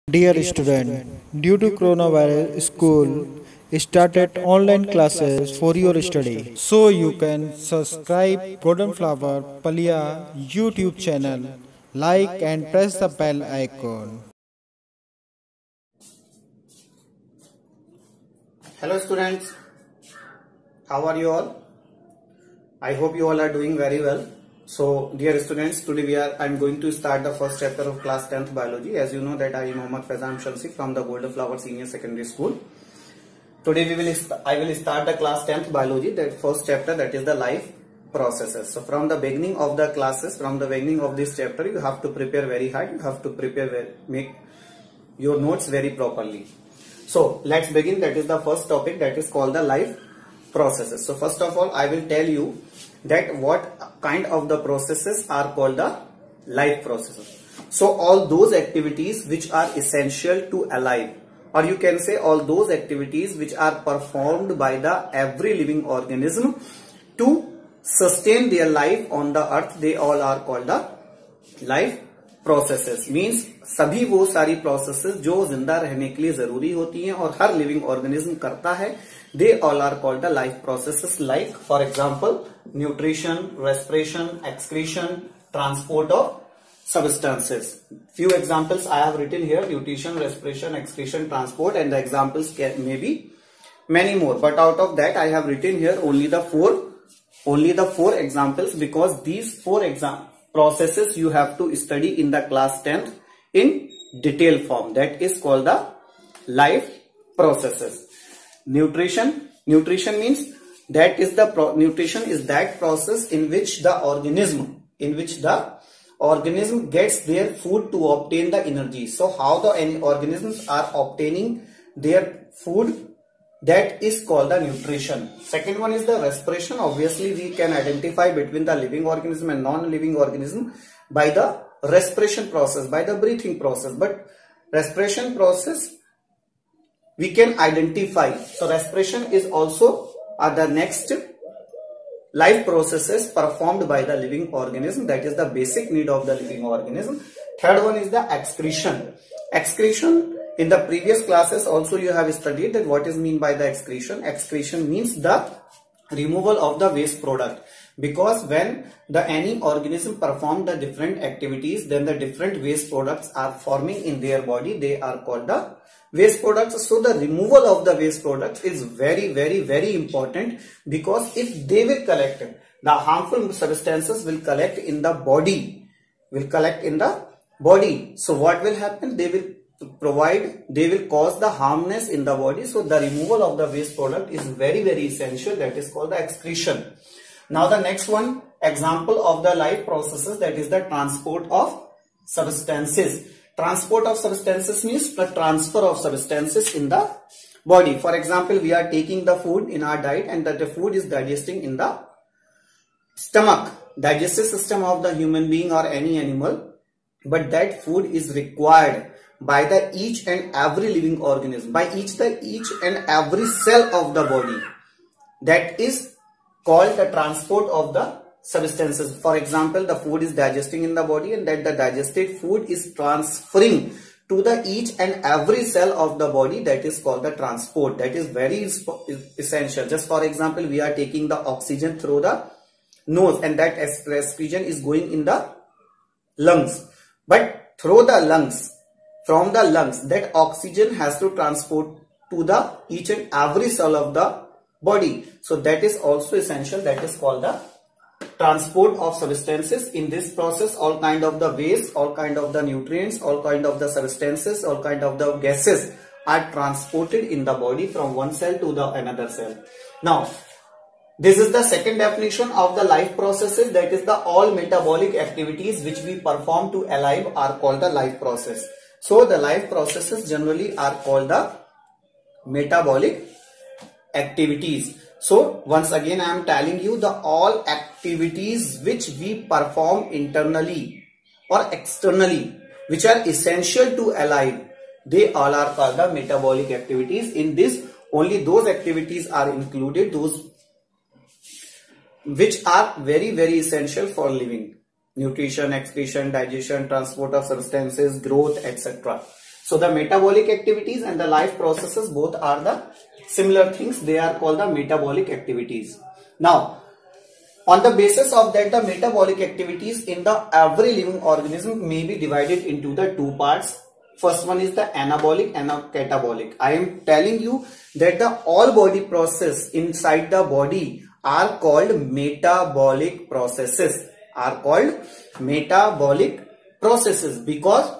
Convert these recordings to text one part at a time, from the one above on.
Dear student, due to coronavirus, school started online classes for your study. So you can subscribe Golden Flower Palia YouTube channel, like and press the bell icon. Hello students, how are you all? I hope you all are doing very well. So dear students, today I'm going to start the first chapter of class 10th biology. As you know that I am Mohammad Faizan Shamsi from the Golden Flower Senior Secondary School. Today I will start the class 10th biology, that first chapter, that is the life processes. So from the beginning of the classes, from the beginning of this chapter, you have to prepare very hard. You have to make your notes very properly. So let's begin. That is the first topic, that is called the life processes. So first of all, I will tell you that what kind of the processes are called the life processes. So all those activities which are essential to alive, or you can say all those activities which are performed by the every living organism to sustain their life on the earth, they all are called the life processes. Means सभी वो सारी processes जो जिंदा रहने के लिए जरूरी होती हैं और हर लिविंग ऑर्गेनिज्म करता है, they all are called the life processes. Like for example, nutrition, respiration, excretion, transport of substances. Few examples I have written here: nutrition, respiration, excretion, transport, and the examples may be many more. But out of that, I have written here only the four examples, because these four processes you have to study in the class 10th in detail form. That is called the life processes. Nutrition means that is nutrition is that process in which the organism gets their food to obtain the energy. So how the organisms are obtaining their food, that is called the nutrition. Second one is the respiration. Obviously we can identify between the living organism and non-living organism by the respiration process, by the breathing process. But respiration process we can identify. So respiration is also the next life processes performed by the living organism. That is the basic need of the living organism. Third one is the excretion. Excretion, in the previous classes also you have studied that what is mean by the excretion. Excretion means the removal of the waste product, because when any organism perform the different activities, then the different waste products are forming in their body. They are called the waste products. So the removal of the waste products is very, very, very important, because if they will collect, the harmful substances will collect in the body, So what will happen? They will cause the harmness in the body. So the removal of the waste product is very, very essential. That is called the excretion. Now the next one example of the life processes, that is the transport of substances. Transport of substances means the transfer of substances in the body. For example, we are taking the food in our diet, and that the food is digesting in the stomach, digestive system of the human being or any animal. But that food is required by the each and every living organism, by each and every cell of the body. That is called the transport of the substances. For example, the food is digesting in the body, and that the digested food is transferring to the each and every cell of the body. That is called the transport. That is very essential. Just for example, we are taking the oxygen through the nose, and that oxygen is going in the lungs. But through the lungs, from the lungs, that oxygen has to transport to the each and every cell of the body. So that is also essential. That is called the transport of substances. In this process, all kind of the waste, all kind of the nutrients, all kind of the substances, all kind of the gases are transported in the body from one cell to the another cell. Now, this is the second definition of the life processes. That is the all metabolic activities which we perform to alive are called the life process. So the life processes generally are called the metabolic activities. So once again I am telling you, the all activities which we perform internally or externally, which are essential to alive, they all are called the metabolic activities. In this, only those activities are included, those which are very, very essential for living: nutrition, excretion, digestion, transport of substances, growth, etc. So the metabolic activities and the life processes both are the similar things. They are called the metabolic activities. Now, on the basis of that, the metabolic activities in the every living organism may be divided into the two parts. First one is the anabolic and catabolic. I am telling you that the all body process inside the body are called metabolic processes. Are called metabolic processes because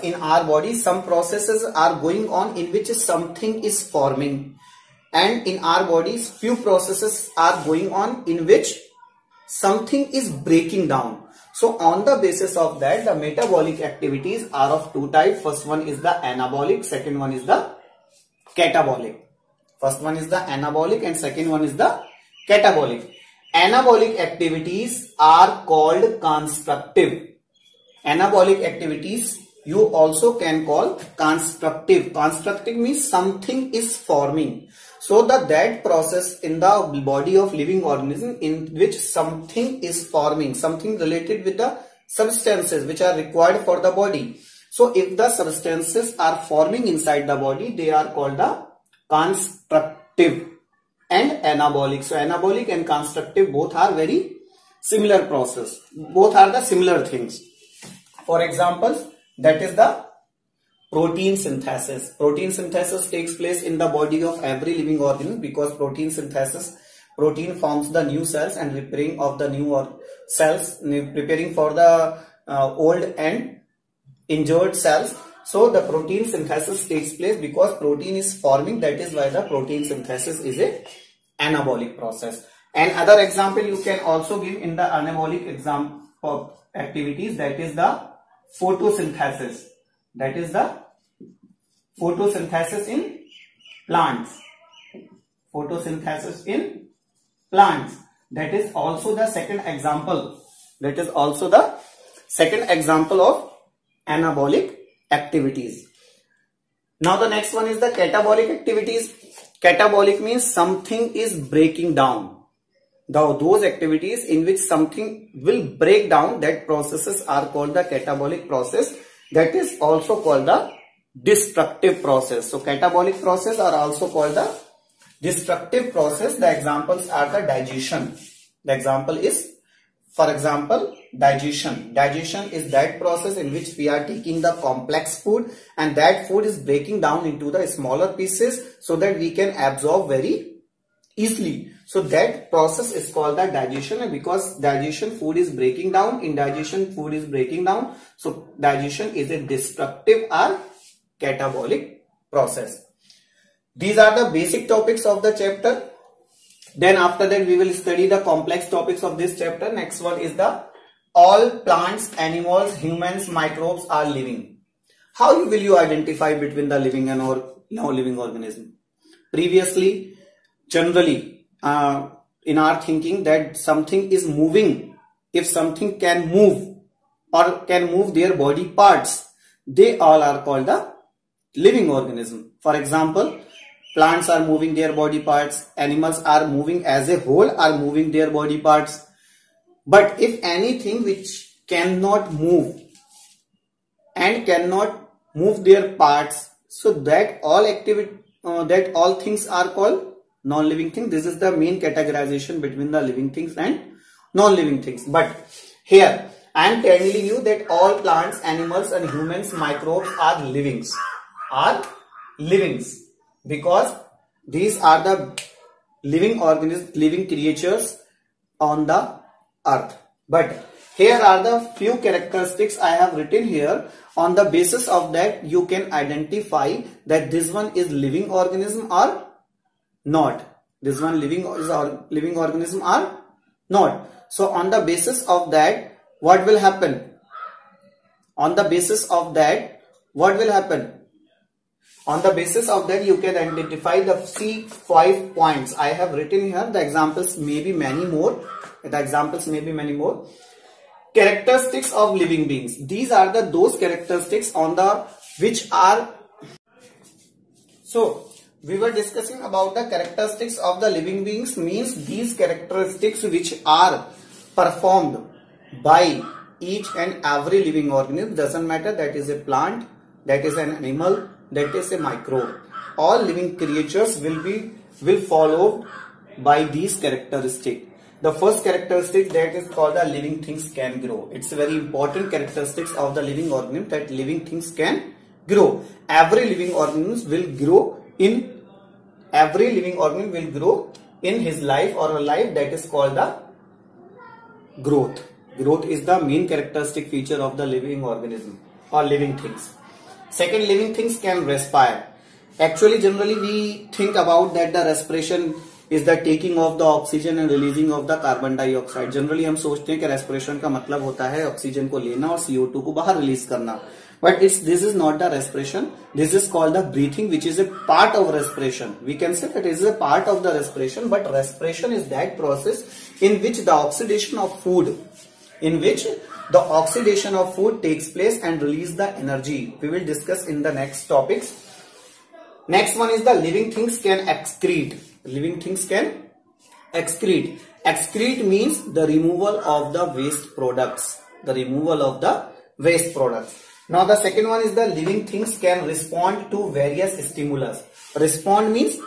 in our body some processes are going on in which something is forming, and in our bodies few processes are going on in which something is breaking down. So on the basis of that, the metabolic activities are of two types. First one is the anabolic, second one is the catabolic. First one is the anabolic and second one is the catabolic. Anabolic activities are called constructive. Anabolic activities you also can call constructive. Constructive means something is forming. So that process in the body of living organism in which something is forming, something related with the substances which are required for the body. So if the substances are forming inside the body, they are called the constructive and anabolic. So anabolic and constructive both are very similar process. Both are the similar things. For example, that is the protein synthesis. Protein synthesis takes place in the body of every living organism because protein forms the new cells and repairing of the new cells, preparing for the old and injured cells. So the protein synthesis takes place because protein is forming. That is why the protein synthesis is a anabolic process. And other example you can also give in the anabolic example of activities, that is the photosynthesis. That is the photosynthesis in plants. Photosynthesis in plants. That is also the second example. That is also the second example of anabolic activities. Now the next one is the catabolic activities. Catabolic means something is breaking down. Those activities in which something will break down, that processes are called the catabolic process. That is also called the destructive process. So catabolic process are also called the destructive process. The examples are the digestion. The example is, for example, digestion. Digestion is that process in which we are taking the complex food and that food is breaking down into the smaller pieces so that we can absorb very easily. So that process is called the digestion, and because digestion food is breaking down, in digestion food is breaking down. So digestion is a destructive or catabolic process. These are the basic topics of the chapter. Then after that we will study the complex topics of this chapter. Next one is the all plants, animals, humans, microbes are living. How will you identify between the living and or non-living organism? Previously, generally, in our thinking that something is moving, if something can move or can move their body parts, they all are called the living organism. For example, plants are moving their body parts, animals are moving as a whole are moving their body parts. But if anything which cannot move and cannot move their parts, so that all things are called non-living things. This is the main categorization between the living things and non-living things. But here I am telling you that all plants, animals and humans, microbes are livings. Are livings because these are the living organisms, living creatures on the earth. But here are the few characteristics I have written here. On the basis of that you can identify that this one is living organism or not. This one living organism or not. So on the basis of that, what will happen? On the basis of that, what will happen? On the basis of that, you can identify the C5 points I have written here. The examples may be many more. Characteristics of living beings. These are those characteristics on the which are. So we were discussing about the characteristics of the living beings, means these characteristics which are performed by each and every living organism, doesn't matter that is a plant, that is an animal, that is a microbe. All living creatures will follow by these characteristics. The first characteristic that is called the living things can grow. It's a very important characteristics of the living organism that living things can grow. Every living organism will grow in his life or a life, that is called the growth. Growth is the main characteristic feature of the living organism or living things. Second, living things can respire. Actually, generally we think about that the respiration is the taking of the oxygen and releasing of the carbon dioxide. Generally हम सोचते हैं कि respiration का मतलब होता है oxygen को लेना और CO2 को बाहर रिलीज करना. But this is not the respiration. This is called the breathing, which is a part of respiration. We can say that it is a part of the respiration, but respiration is that process in which the oxidation of food takes place and release the energy. We will discuss in the next topics. Next one is the living things can excrete. Living things can excrete. Excrete means the removal of the waste products. Now the second one is the living things can respond to various stimulus. Respond means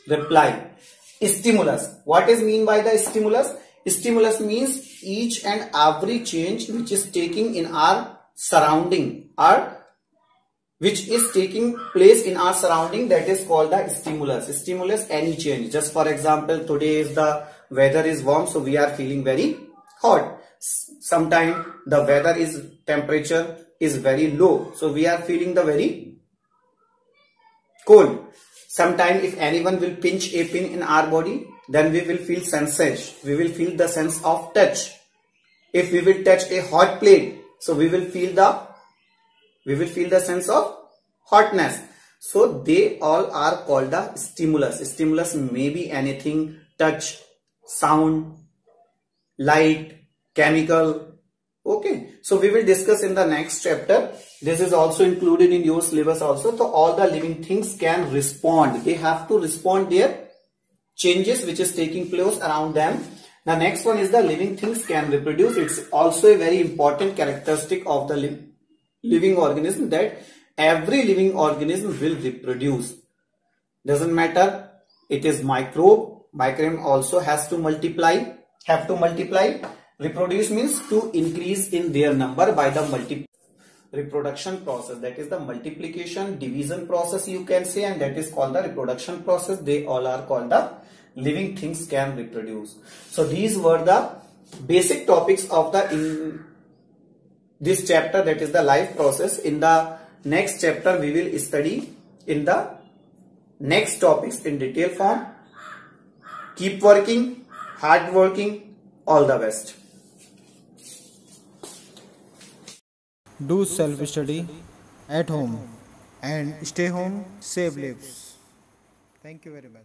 reply. Stimulus. What is mean by the stimulus? Stimulus means each and every change which is taking in our surrounding which is taking place in our surrounding, that is called the stimulus. Stimulus, any change. Just for example, today is the weather is warm, so we are feeling very hot. Sometimes the weather is temperature is very low, so we are feeling the very cold. Sometimes if anyone will pinch a pin in our body, then we will feel sensation. We will feel the sense of touch. If we will touch a hot plate, so we will feel the sense of hotness. So they all are called the stimulus. Stimulus may be anything: touch, sound, light, chemical. Okay, so we will discuss in the next chapter. This is also included in your syllabus also. So all the living things can respond. They have to respond their changes which is taking place around them. The next one is the living things can reproduce. It's also a very important characteristic of the living organism, that every living organism will reproduce. Doesn't matter it is microbe. Microbe also has to multiply. Reproduce means to increase in their number by the reproduction process. That is the multiplication, division process you can say, and that is called the reproduction process. They all are called the living things can reproduce. So these were the basic topics of this chapter, that is the life process. In the next chapter we will study in the next topics in detail form. Keep working, hard working. All the best. Do self-study at home and stay home, save lives. Thank you very much.